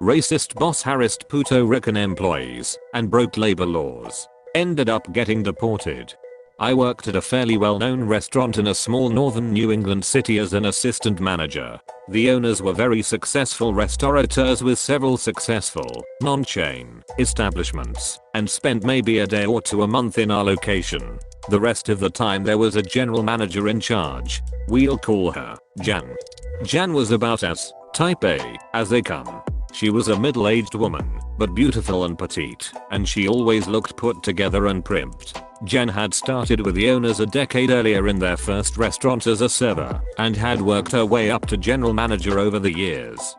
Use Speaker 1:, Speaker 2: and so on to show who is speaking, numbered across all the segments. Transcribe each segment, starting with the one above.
Speaker 1: Racist boss harassed Puerto Rican employees and broke labor laws. Ended up getting deported. I worked at a fairly well-known restaurant in a small northern New England city as an assistant manager. The owners were very successful restaurateurs with several successful, non-chain establishments, and spent maybe a day or two a month in our location. The rest of the time there was a general manager in charge. We'll call her Jan. Jan was about as type A as they come. She was a middle-aged woman, but beautiful and petite, and she always looked put together and primped. Jan had started with the owners a decade earlier in their first restaurant as a server, and had worked her way up to general manager over the years.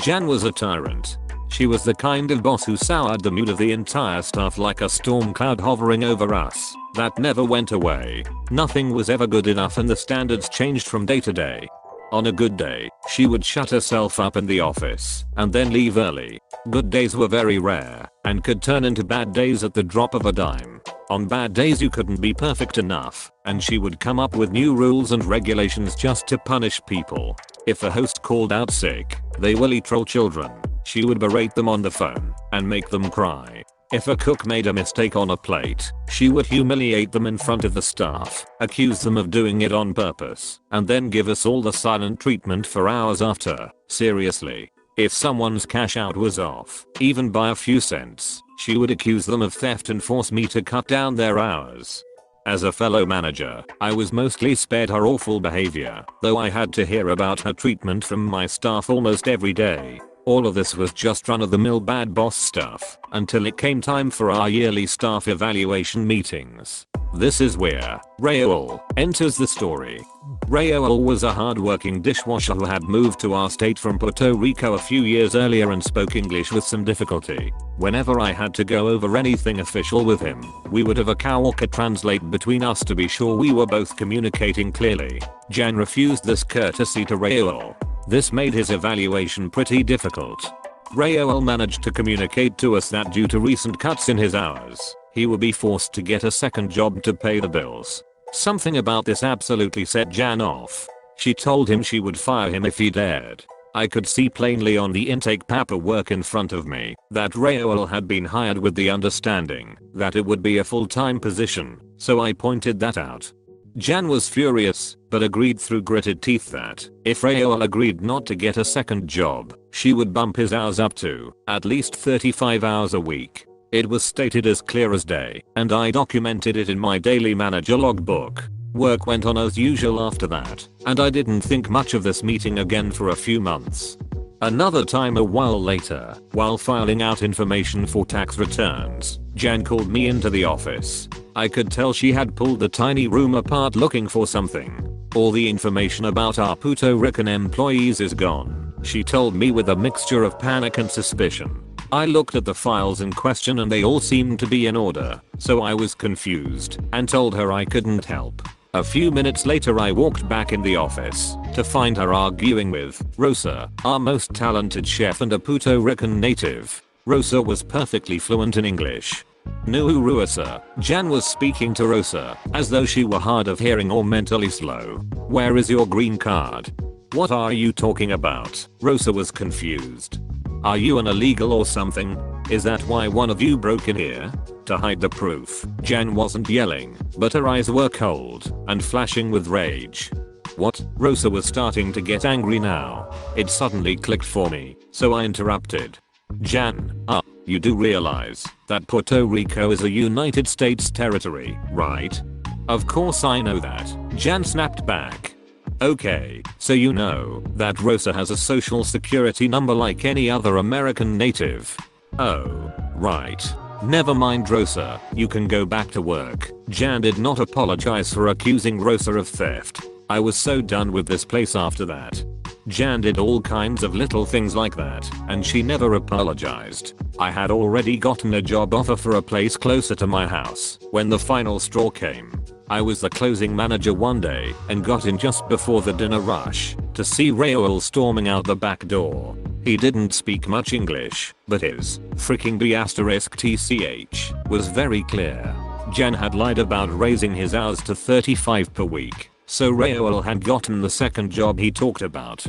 Speaker 1: Jan was a tyrant. She was the kind of boss who soured the mood of the entire staff like a storm cloud hovering over us that never went away. Nothing was ever good enough and the standards changed from day to day. On a good day, she would shut herself up in the office and then leave early. Good days were very rare and could turn into bad days at the drop of a dime. On bad days you couldn't be perfect enough, and she would come up with new rules and regulations just to punish people. If a host called out sick, they willy troll children. She would berate them on the phone and make them cry. If a cook made a mistake on a plate, she would humiliate them in front of the staff, accuse them of doing it on purpose, and then give us all the silent treatment for hours after. Seriously. If someone's cash out was off, even by a few cents, she would accuse them of theft and force me to cut down their hours. As a fellow manager, I was mostly spared her awful behavior, though I had to hear about her treatment from my staff almost every day. All of this was just run-of-the-mill bad boss stuff until it came time for our yearly staff evaluation meetings. This is where Raul enters the story. Raul was a hard-working dishwasher who had moved to our state from Puerto Rico a few years earlier and spoke English with some difficulty. Whenever I had to go over anything official with him, we would have a coworker translate between us to be sure we were both communicating clearly. Jan refused this courtesy to Raul. This made his evaluation pretty difficult. Raul managed to communicate to us that due to recent cuts in his hours, he would be forced to get a second job to pay the bills. Something about this absolutely set Jan off. She told him she would fire him if he dared. I could see plainly on the intake paperwork in front of me that Raul had been hired with the understanding that it would be a full-time position, so I pointed that out. Jan was furious, but agreed through gritted teeth that if Raul agreed not to get a second job, she would bump his hours up to at least 35 hours a week. It was stated as clear as day, and I documented it in my daily manager logbook. Work went on as usual after that, and I didn't think much of this meeting again for a few months. Another time a while later, while filing out information for tax returns, Jan called me into the office. I could tell she had pulled the tiny room apart looking for something. All the information about our Puerto Rican employees is gone, she told me with a mixture of panic and suspicion. I looked at the files in question and they all seemed to be in order, so I was confused and told her I couldn't help. A few minutes later I walked back in the office to find her arguing with Rosa, our most talented chef and a Puerto Rican native. Rosa was perfectly fluent in English. No Rosa. Jan was speaking to Rosa as though she were hard of hearing or mentally slow. Where is your green card? What are you talking about? Rosa was confused. Are you an illegal or something? Is that why one of you broke in here? To hide the proof, Jan wasn't yelling, but her eyes were cold and flashing with rage. What? Rosa was starting to get angry now. It suddenly clicked for me, so I interrupted. Jan, you do realize that Puerto Rico is a United States territory, right? Of course I know that, Jan snapped back. Okay, so you know that Rosa has a social security number like any other American native. Oh, right. Never mind Rosa, you can go back to work. Jan did not apologize for accusing Rosa of theft. I was so done with this place after that. Jan did all kinds of little things like that, and she never apologized. I had already gotten a job offer for a place closer to my house when the final straw came. I was the closing manager one day and got in just before the dinner rush to see Raul storming out the back door. He didn't speak much English, but his freaking B*TCH was very clear. Jan had lied about raising his hours to 35 per week, so Raul had gotten the second job he talked about.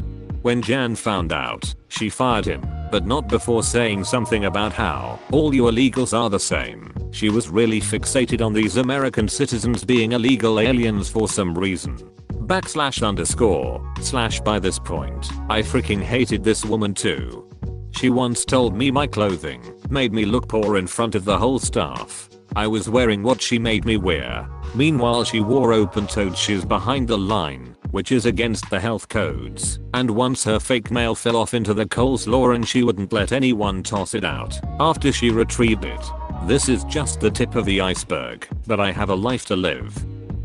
Speaker 1: When Jan found out, she fired him, but not before saying something about how all you illegals are the same. She was really fixated on these American citizens being illegal aliens for some reason. /_/ by this point, I freaking hated this woman too. She once told me my clothing made me look poor in front of the whole staff. I was wearing what she made me wear. Meanwhile she wore open-toed shoes behind the line, which is against the health codes, and once her fake mail fell off into the coleslaw and she wouldn't let anyone toss it out after she retrieved it. This is just the tip of the iceberg, but I have a life to live.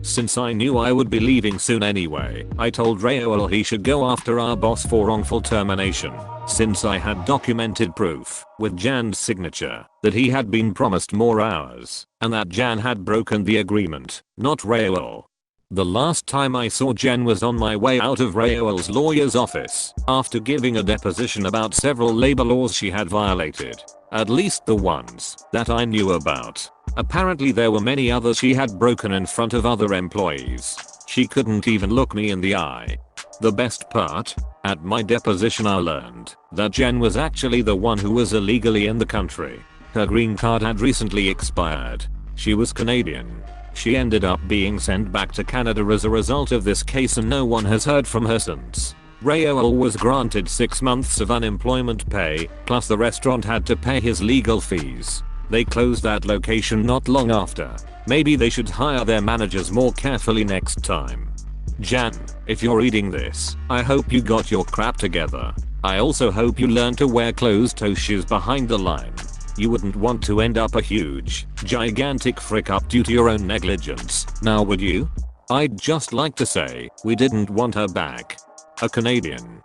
Speaker 1: Since I knew I would be leaving soon anyway, I told Raoul he should go after our boss for wrongful termination, since I had documented proof, with Jan's signature, that he had been promised more hours, and that Jan had broken the agreement, not Raoul. The last time I saw Jan was on my way out of Raoul's lawyer's office, after giving a deposition about several labor laws she had violated. At least the ones that I knew about. Apparently there were many others she had broken in front of other employees. She couldn't even look me in the eye. The best part? At my deposition I learned that Jen was actually the one who was illegally in the country. Her green card had recently expired. She was Canadian. She ended up being sent back to Canada as a result of this case and no one has heard from her since. Raoul was granted 6 months of unemployment pay, plus the restaurant had to pay his legal fees. They closed that location not long after. Maybe they should hire their managers more carefully next time. Jan, if you're reading this, I hope you got your crap together. I also hope you learned to wear closed-toe shoes behind the line. You wouldn't want to end up a huge, gigantic frick up due to your own negligence, now would you? I'd just like to say, we didn't want her back. A Canadian.